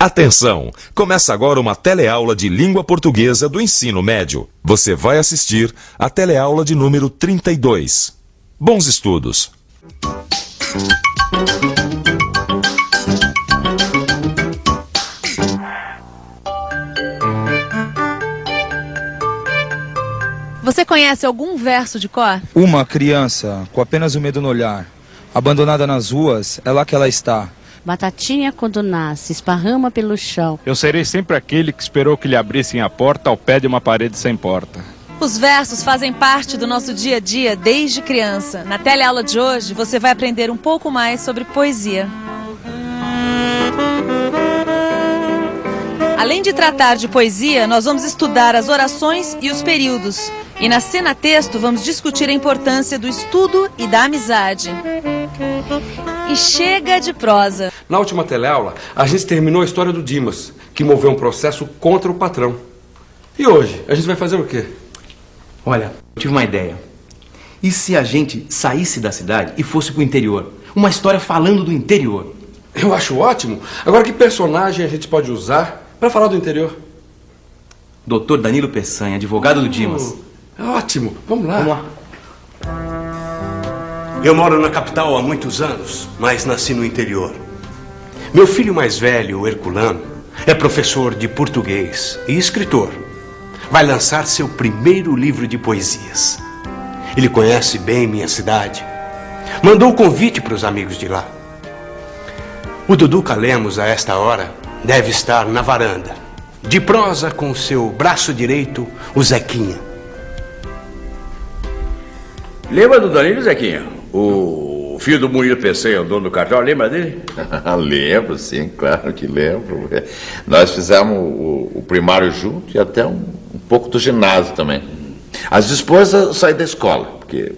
Atenção! Começa agora uma teleaula de língua portuguesa do ensino médio. Você vai assistir a teleaula de número 32. Bons estudos! Você conhece algum verso de cor? Uma criança, com apenas o medo no olhar, abandonada nas ruas, é lá que ela está. Batatinha quando nasce, esparrama pelo chão. Eu serei sempre aquele que esperou que lhe abrissem a porta ao pé de uma parede sem porta. Os versos fazem parte do nosso dia a dia desde criança. Na teleaula de hoje, você vai aprender um pouco mais sobre poesia. Além de tratar de poesia, nós vamos estudar as orações e os períodos. E na cena texto, vamos discutir a importância do estudo e da amizade. E chega de prosa. Na última teleaula, a gente terminou a história do Dimas, que moveu um processo contra o patrão. E hoje, a gente vai fazer o quê? Olha, eu tive uma ideia. E se a gente saísse da cidade e fosse pro interior? Uma história falando do interior. Eu acho ótimo. Agora, que personagem a gente pode usar para falar do interior? Dr. Danilo Peçanha, advogado do Dimas. Ótimo. Vamos lá. Vamos lá. Eu moro na capital há muitos anos, mas nasci no interior. Meu filho mais velho, o Herculano, é professor de português e escritor. Vai lançar seu primeiro livro de poesias. Ele conhece bem minha cidade. Mandou o convite para os amigos de lá. O Duduca Lemos, a esta hora, deve estar na varanda, de prosa com seu braço direito, o Zequinha. Lembra do Danilo, Zequinha? O filho do Murilo Peçanha, o dono do cartão, lembra dele? Lembro, sim, claro que lembro. Nós fizemos o primário junto e até um pouco do ginásio também. As esposas saíram da escola, porque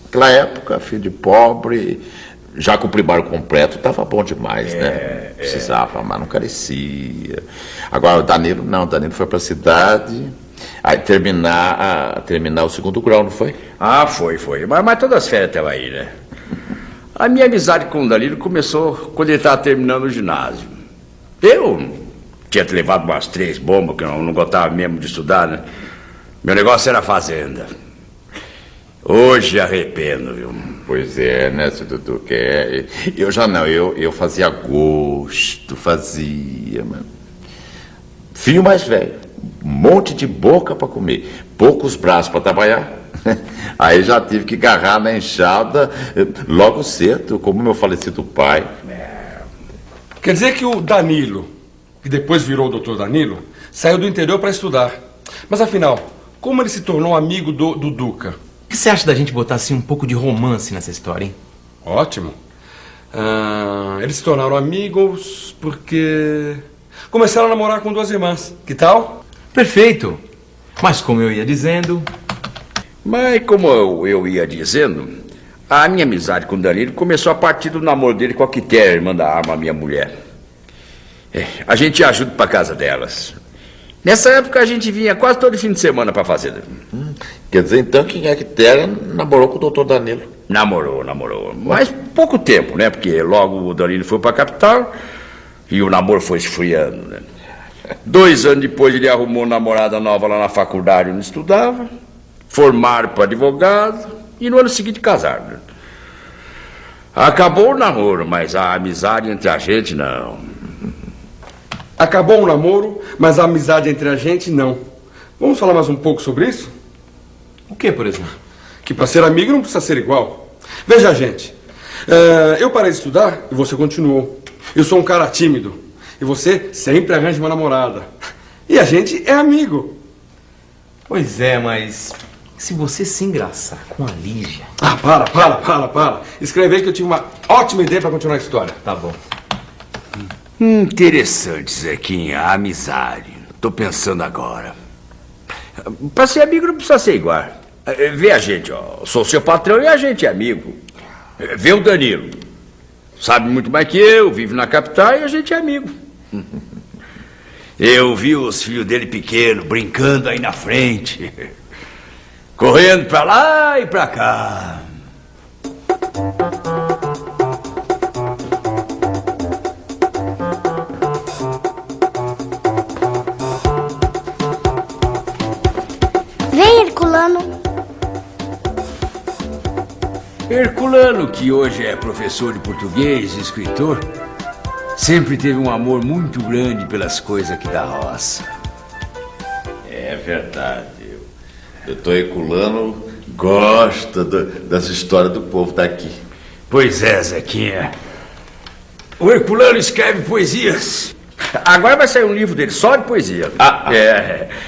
naquela época, filho de pobre, já com o primário completo, estava bom demais, né? Precisava, mas não carecia. Agora o Danilo, não, o Danilo foi para a cidade... Aí terminar o segundo grau, não foi? Ah, foi. Mas todas as férias estavam aí, né? A minha amizade com o Danilo começou quando ele estava terminando o ginásio. Eu tinha levado umas 3 bombas, que eu não gostava mesmo de estudar, né? Meu negócio era fazenda. Hoje arrependo, viu? Pois é, né, seu Dudu? Eu já não, eu fazia gosto, mano. Filho mais velho. Um monte de boca para comer, poucos braços para trabalhar. Aí já tive que agarrar na enxada logo cedo, como meu falecido pai. Quer dizer que o Danilo, que depois virou o doutor Danilo, saiu do interior para estudar. Mas afinal, como ele se tornou amigo do Duca? O que você acha da gente botar assim um pouco de romance nessa história, hein? Ótimo. Eles se tornaram amigos porque começaram a namorar com 2 irmãs. Que tal? Perfeito. Mas como eu ia dizendo... a minha amizade com o Danilo começou a partir do namoro dele com a Quitéria, irmã da Arma, minha mulher. A gente ia junto pra casa delas. Nessa época a gente vinha quase todo fim de semana pra fazenda. Quer dizer então que a Quitéria namorou com o doutor Danilo? Namorou. Mas pouco tempo, né? Porque logo o Danilo foi pra capital e o namoro foi esfriando, né? 2 anos depois ele arrumou uma namorada nova lá na faculdade onde estudava. Formaram para advogado e no ano seguinte casaram, né? Acabou o namoro, mas a amizade entre a gente não. Acabou o namoro, mas a amizade entre a gente não. Vamos falar mais um pouco sobre isso? O que, por exemplo? Que para ser amigo não precisa ser igual. Veja, gente, eu parei de estudar e você continuou. Eu sou um cara tímido. E você sempre arranja uma namorada. E a gente é amigo. Pois é, mas... se você se engraçar com a Lígia... Ah, para. Escreve aí que eu tive uma ótima ideia para continuar a história. Tá bom. Interessante, Zequinha, a amizade. Tô pensando agora. Pra ser amigo não precisa ser igual. Vê a gente, ó. Sou seu patrão e a gente é amigo. Vê o Danilo. Sabe muito mais que eu, vive na capital e a gente é amigo. Eu vi os filhos dele pequenos brincando aí na frente, correndo pra lá e pra cá. Herculano, que hoje é professor de português e escritor, sempre teve um amor muito grande pelas coisas aqui da roça. É verdade. O doutor Herculano gosta das histórias do povo daqui. Pois é, Zequinha. O Herculano escreve poesias. Agora vai sair um livro dele só de poesia.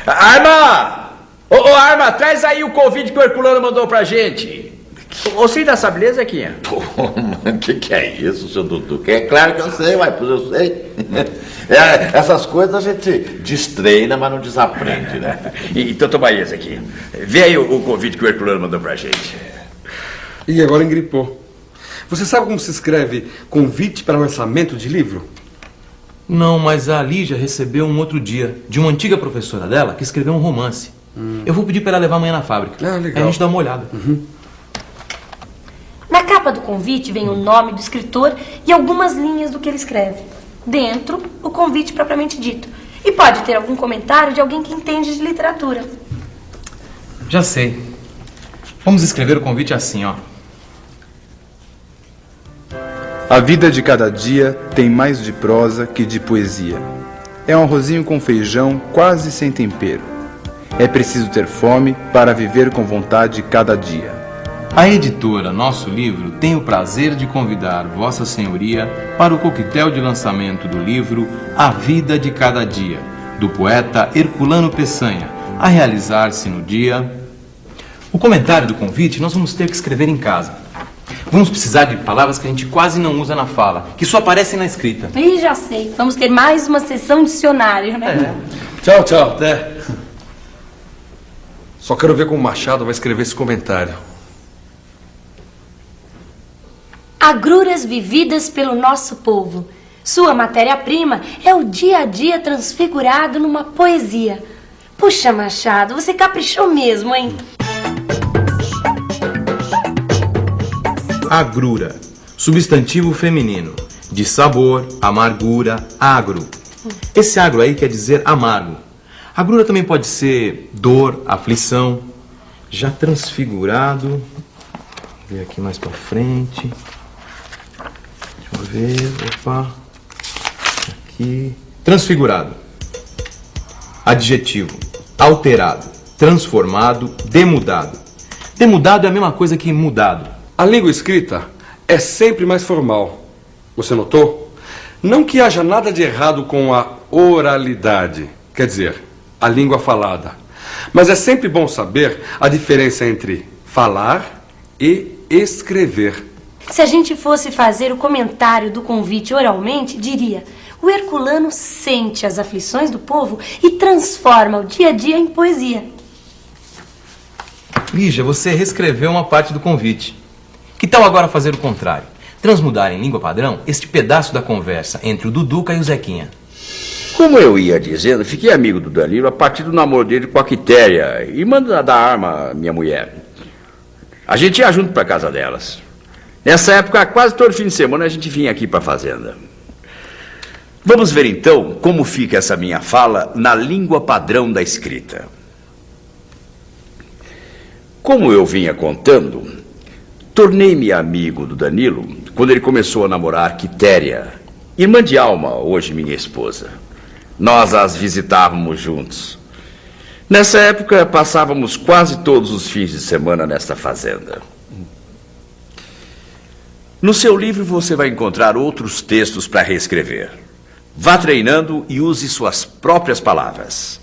Arma! Ô, Arma, traz aí o convite que o Herculano mandou pra gente. Você ainda sabe ler, Zequinha? Pô, o que é isso, seu Dudu? É claro que eu sei, mas eu sei. Essas coisas a gente destreina, mas não desaprende, né? Então toma aí, Zequinha. Vê aí o convite que o Herculano mandou pra gente. E agora engripou. Você sabe como se escreve convite para lançamento de livro? Não, mas a Lígia recebeu um outro dia de uma antiga professora dela que escreveu um romance. Eu vou pedir para ela levar amanhã na fábrica. Legal. Aí a gente dá uma olhada. Na capa do convite vem o nome do escritor e algumas linhas do que ele escreve. Dentro, o convite propriamente dito. E pode ter algum comentário de alguém que entende de literatura. Já sei. Vamos escrever o convite assim, ó. A vida de cada dia tem mais de prosa que de poesia. É um arrozinho com feijão quase sem tempero. É preciso ter fome para viver com vontade cada dia. A editora Nosso Livro tem o prazer de convidar Vossa Senhoria para o coquetel de lançamento do livro A Vida de Cada Dia, do poeta Herculano Peçanha, a realizar-se no dia... O comentário do convite nós vamos ter que escrever em casa. Vamos precisar de palavras que a gente quase não usa na fala, que só aparecem na escrita. Ih, já sei. Vamos ter mais uma sessão dicionário, né? Tchau, até. Só quero ver como o Machado vai escrever esse comentário. Agruras vividas pelo nosso povo. Sua matéria-prima é o dia a dia transfigurado numa poesia. Puxa, Machado, você caprichou mesmo, hein? Agrura, substantivo feminino, de sabor, amargura, agro. Esse agro aí quer dizer amargo. Agrura também pode ser dor, aflição. Já transfigurado, vou ver aqui mais pra frente. Deixa eu ver, opa. Aqui. Transfigurado. Adjetivo, alterado, transformado, demudado. Demudado é a mesma coisa que mudado. A língua escrita é sempre mais formal. Você notou? Não que haja nada de errado com a oralidade, quer dizer, a língua falada. Mas é sempre bom saber a diferença entre falar e escrever. Se a gente fosse fazer o comentário do convite oralmente, diria: o Herculano sente as aflições do povo e transforma o dia a dia em poesia. Lígia, você reescreveu uma parte do convite. Que tal agora fazer o contrário? Transmudar em língua padrão este pedaço da conversa entre o Duduca e o Zequinha. Como eu ia dizendo, fiquei amigo do Danilo a partir do namoro dele com a Quitéria, irmã da Arma, minha mulher. A gente ia junto para casa delas. Nessa época, quase todo fim de semana, a gente vinha aqui para a fazenda. Vamos ver então como fica essa minha fala na língua padrão da escrita. Como eu vinha contando, tornei-me amigo do Danilo quando ele começou a namorar Quitéria, irmã de alma, hoje minha esposa. Nós as visitávamos juntos. Nessa época, passávamos quase todos os fins de semana nesta fazenda. No seu livro você vai encontrar outros textos para reescrever. Vá treinando e use suas próprias palavras.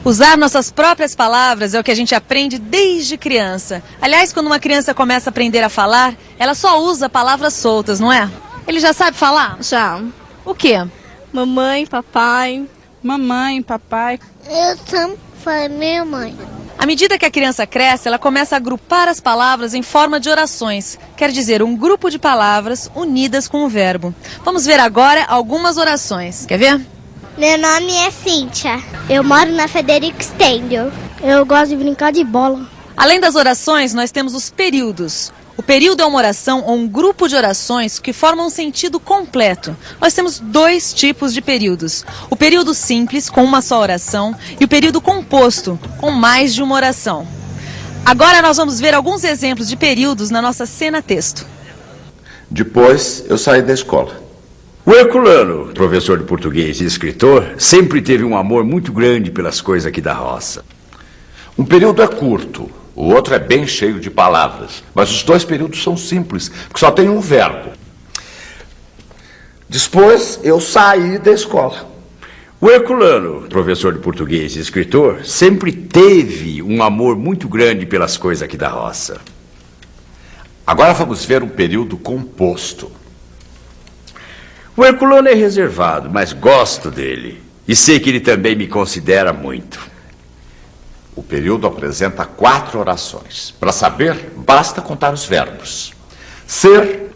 Usar nossas próprias palavras é o que a gente aprende desde criança. Aliás, quando uma criança começa a aprender a falar, ela só usa palavras soltas, não é? Ele já sabe falar? Já. O quê? Mamãe, papai. Mamãe, papai. Eu sempre falei minha mãe. À medida que a criança cresce, ela começa a agrupar as palavras em forma de orações. Quer dizer, um grupo de palavras unidas com um verbo. Vamos ver agora algumas orações. Quer ver? Meu nome é Cíntia. Eu moro na Federico Stendel. Eu gosto de brincar de bola. Além das orações, nós temos os períodos. O período é uma oração ou um grupo de orações que formam um sentido completo. Nós temos dois tipos de períodos. O período simples, com uma só oração, e o período composto, com mais de uma oração. Agora nós vamos ver alguns exemplos de períodos na nossa cena-texto. Depois eu saí da escola. O Herculano, professor de português e escritor, sempre teve um amor muito grande pelas coisas aqui da roça. Um período é curto, o outro é bem cheio de palavras. Mas os dois períodos são simples, porque só tem um verbo. Depois eu saí da escola. O Herculano, professor de português e escritor, sempre teve um amor muito grande pelas coisas aqui da roça. Agora vamos ver um período composto. O Herculano é reservado, mas gosto dele. E sei que ele também me considera muito. O período apresenta 4 orações. Para saber, basta contar os verbos. Ser.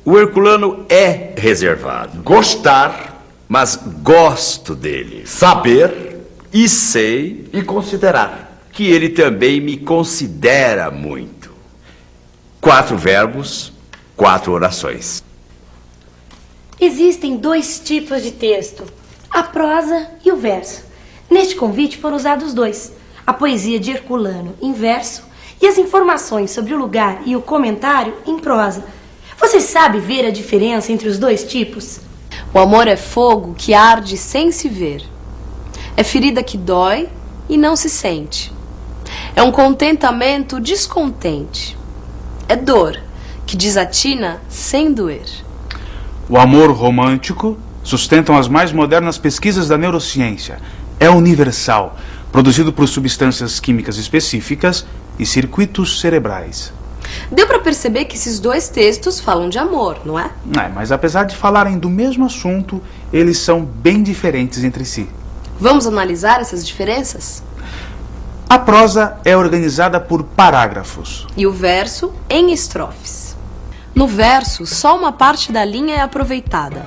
O Herculano é reservado. Gostar. Mas gosto dele. Saber. E sei. E considerar. Que ele também me considera muito. 4 verbos, 4 orações. Existem 2 tipos de texto, a prosa e o verso. Neste convite foram usados os 2, a poesia de Herculano em verso e as informações sobre o lugar e o comentário em prosa. Você sabe ver a diferença entre os 2 tipos? O amor é fogo que arde sem se ver. É ferida que dói e não se sente. É um contentamento descontente. É dor que desatina sem doer. O amor romântico sustentam as mais modernas pesquisas da neurociência. É universal, produzido por substâncias químicas específicas e circuitos cerebrais. Deu para perceber que esses 2 textos falam de amor, não é? Mas apesar de falarem do mesmo assunto, eles são bem diferentes entre si. Vamos analisar essas diferenças? A prosa é organizada por parágrafos. E o verso em estrofes. No verso, só uma parte da linha é aproveitada.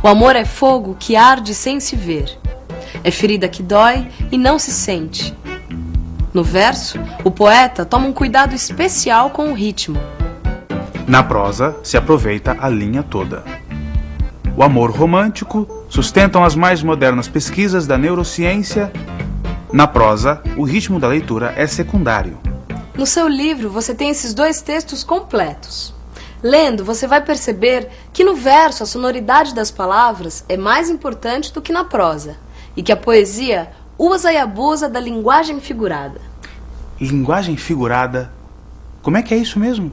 O amor é fogo que arde sem se ver. É ferida que dói e não se sente. No verso, o poeta toma um cuidado especial com o ritmo. Na prosa, se aproveita a linha toda. O amor romântico sustentam as mais modernas pesquisas da neurociência. Na prosa, o ritmo da leitura é secundário. No seu livro, você tem esses 2 textos completos. Lendo, você vai perceber que no verso a sonoridade das palavras é mais importante do que na prosa, e que a poesia usa e abusa da linguagem figurada. Linguagem figurada? Como é que é isso mesmo?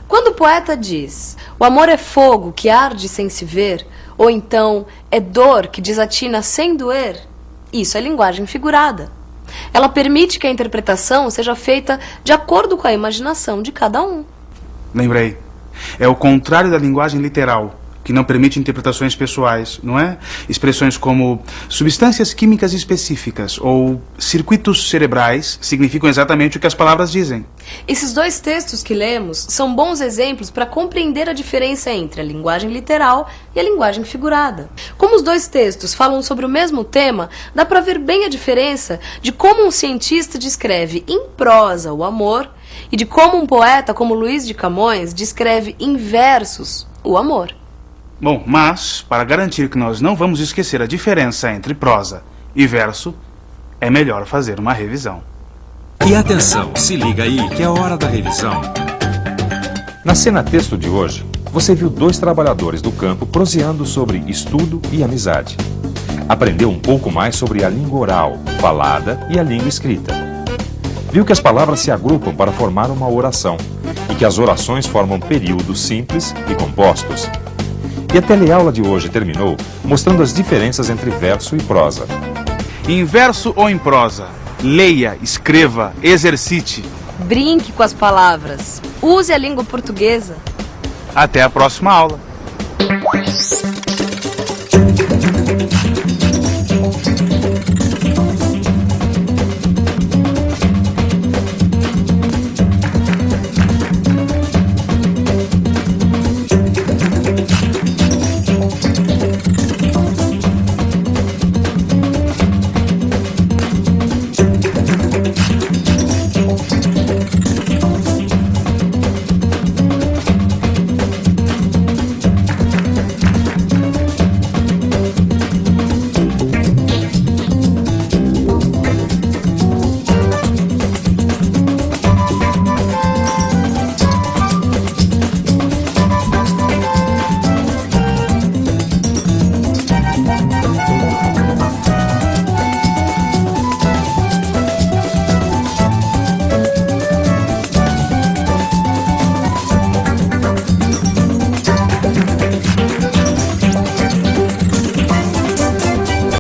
Quando o poeta diz, o amor é fogo que arde sem se ver, ou então é dor que desatina sem doer, isso é linguagem figurada. Ela permite que a interpretação seja feita de acordo com a imaginação de cada um. Lembrei. É o contrário da linguagem literal, que não permite interpretações pessoais, não é? Expressões como substâncias químicas específicas ou circuitos cerebrais significam exatamente o que as palavras dizem. Esses 2 textos que lemos são bons exemplos para compreender a diferença entre a linguagem literal e a linguagem figurada. Como os 2 textos falam sobre o mesmo tema, dá para ver bem a diferença de como um cientista descreve em prosa o amor e de como um poeta como Luís de Camões descreve em versos o amor. Bom, mas, para garantir que nós não vamos esquecer a diferença entre prosa e verso, é melhor fazer uma revisão. E atenção, se liga aí que é hora da revisão. Na cena texto de hoje, você viu 2 trabalhadores do campo proseando sobre estudo e amizade. Aprendeu um pouco mais sobre a língua oral, falada e a língua escrita. Viu que as palavras se agrupam para formar uma oração e que as orações formam períodos simples e compostos. E a teleaula de hoje terminou mostrando as diferenças entre verso e prosa. Em verso ou em prosa, leia, escreva, exercite. Brinque com as palavras. Use a língua portuguesa. Até a próxima aula.